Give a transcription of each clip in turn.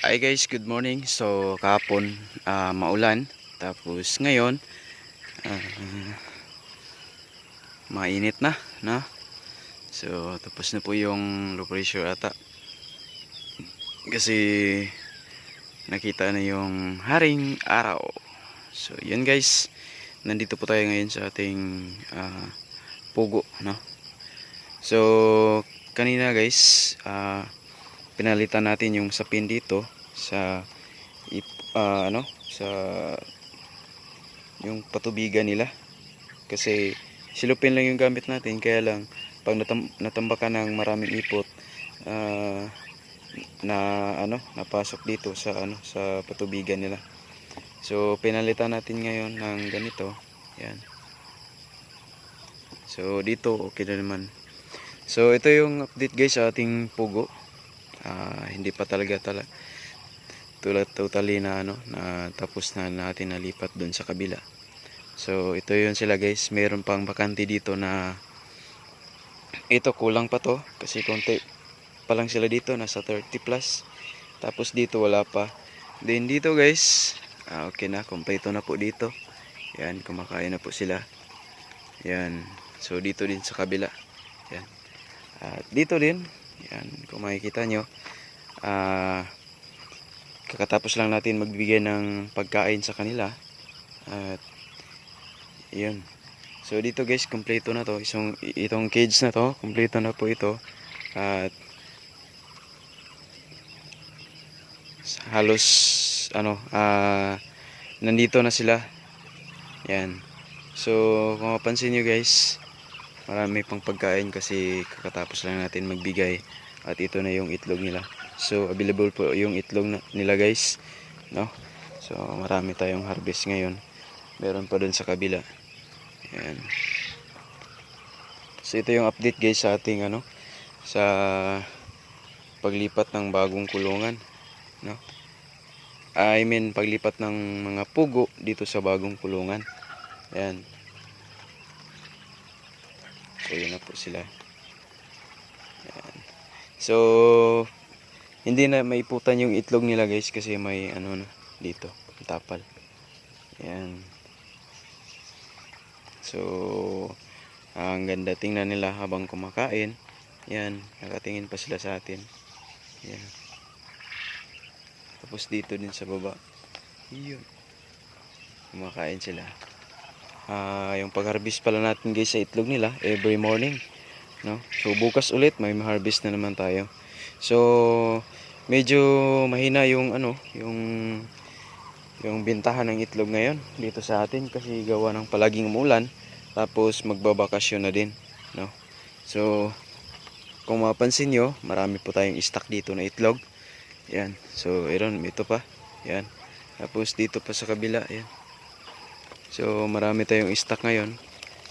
Hi guys, good morning. So kahapon maulan, tapos ngayon ah, mainit na. So tapos na po yung low pressure ata. Kasi nakita na yung haring araw. So yun guys, nandito po tayo ngayon sa ating pugo, no. So kanina guys, pinalitan natin yung sapin dito sa sa yung patubigan nila, kasi silupin lang yung gamit natin, kaya lang pag natambakan ng maraming ipot, na napasok dito sa sa patubigan nila. So pinalitan natin ngayon ng ganito, yan. So dito okay na naman. So ito yung update guys sa ating pugo. Hindi pa talaga totally na na tapos na natin nalipat doon sa kabila. So ito yun sila guys, meron pang bakante dito na ito, kulang pa to kasi konti pa lang sila dito, nasa 30 plus. Tapos dito wala pa. Then dito guys, okay na, kompleto na po dito. Yan, kumakain na po sila. Yan. So dito din sa kabila. Yan. At dito din, yan, kung makikita nyo, kakatapos lang natin magbigay ng pagkain sa kanila. At yun. So dito guys, kompleto na to. Itong cage na to, kompleto na po ito. At halos nandito na sila. Yan. So kung mapansin nyo guys, marami pang pagkain kasi kakatapos lang natin magbigay. At ito na yung itlog nila. So available po yung itlog nila guys, no? So marami tayong harvest ngayon. Meron pa dun sa kabila. Yan. So ito yung update guys sa ating sa paglipat ng bagong kulungan, no? I mean paglipat ng mga pugo dito sa bagong kulungan. Yan. So yun na po sila. Yan. So hindi na maiputan yung itlog nila guys kasi may na dito, tapal. Yan. So ang ganda tingnan nila habang kumakain. Yan, nakatingin pa sila sa atin. Yan. Tapos dito din sa baba, yun, kumakain sila. Yung pag-harvest pala natin guys sa itlog nila every morning, no? So bukas ulit may harvest na naman tayo. So medyo mahina yung yung bintahan ng itlog ngayon dito sa atin kasi gawa ng palaging umulan, tapos magbabakasyon na din, no? So kung mapansin nyo, marami po tayong stock dito na itlog. Yan. So ito pa. Yan. Tapos dito pa sa kabila, yan. So marami tayong stock ngayon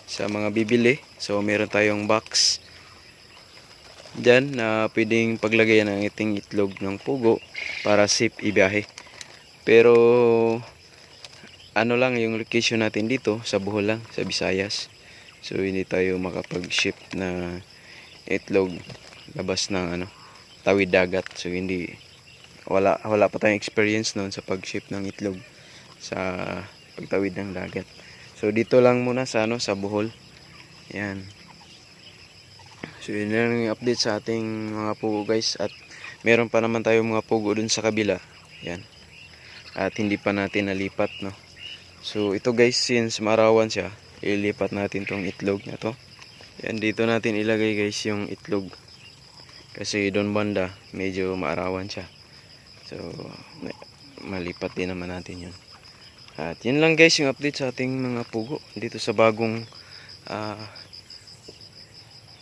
sa mga bibili. So meron tayong box dyan na pwedeng paglagayan ng iting itlog ng pugo para safe ibiyahe. Pero lang yung location natin dito, sa Bohol lang, sa Visayas. So hindi tayo makapag-ship na itlog labas ng tawid dagat. So wala pa tayong experience noon sa pag-ship ng itlog sa pagtawid ng dagat. So dito lang muna sa sa Bohol. Yan. So yun lang yung update sa ating mga pugo guys, at meron pa naman tayong mga pugo dun sa kabila. Yan. At hindi pa natin nalipat, no. So ito guys, since marawan siya, ilipat natin tong itlog na to. Yan, dito natin ilagay guys yung itlog. Kasi doon banda, medyo maarawan siya. So malipat din naman natin yun. At yun lang guys yung update sa ating mga pugo dito sa bagong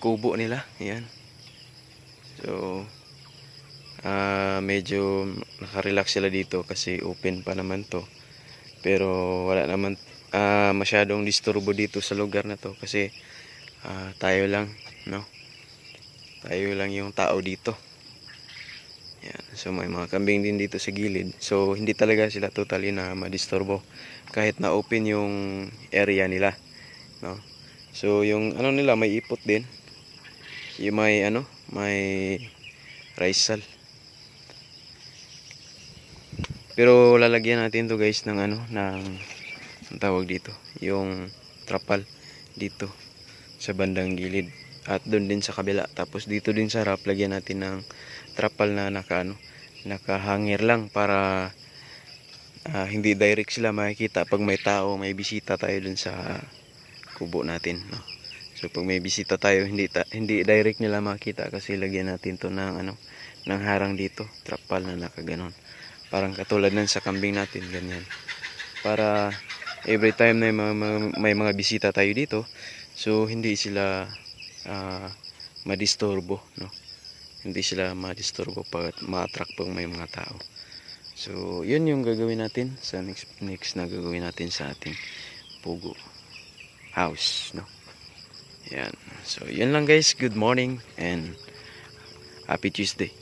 kubo nila. Yan. So medyo nakarelax sila dito kasi open pa naman to. Pero wala naman masyadong disturbo dito sa lugar na to kasi tayo lang, no? Tayo lang yung tao dito. Yan. So may mga kambing din dito sa gilid. So hindi talaga sila totally na madisturbo kahit na open yung area nila, no? So yung nila may ipot din. Yung may may raisal. Pero lalagyan natin to guys ng ano, ng ang tawag dito, yung trapal dito sa bandang gilid at doon din sa kabila. Tapos dito din sa harap lagyan natin ng trapal na nakahangir lang para hindi direct sila makikita pag may tao, may bisita tayo dun sa kubo natin, no? So pag may bisita tayo, hindi direct nila makita kasi lagyan natin to ng ano, ng harang dito, trapal na nakaganon. Parang katulad ng sa kambing natin, ganyan. Para every time na may mga bisita tayo dito, so hindi sila madisturbo, no? Hindi sila madisturbo pag ma-attract pag may mga tao. So, yun yung gagawin natin sa next na gagawin natin sa ating pugo house, no? Yan. So, yun lang guys. Good morning and happy Tuesday.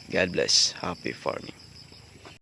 God bless. Happy farming.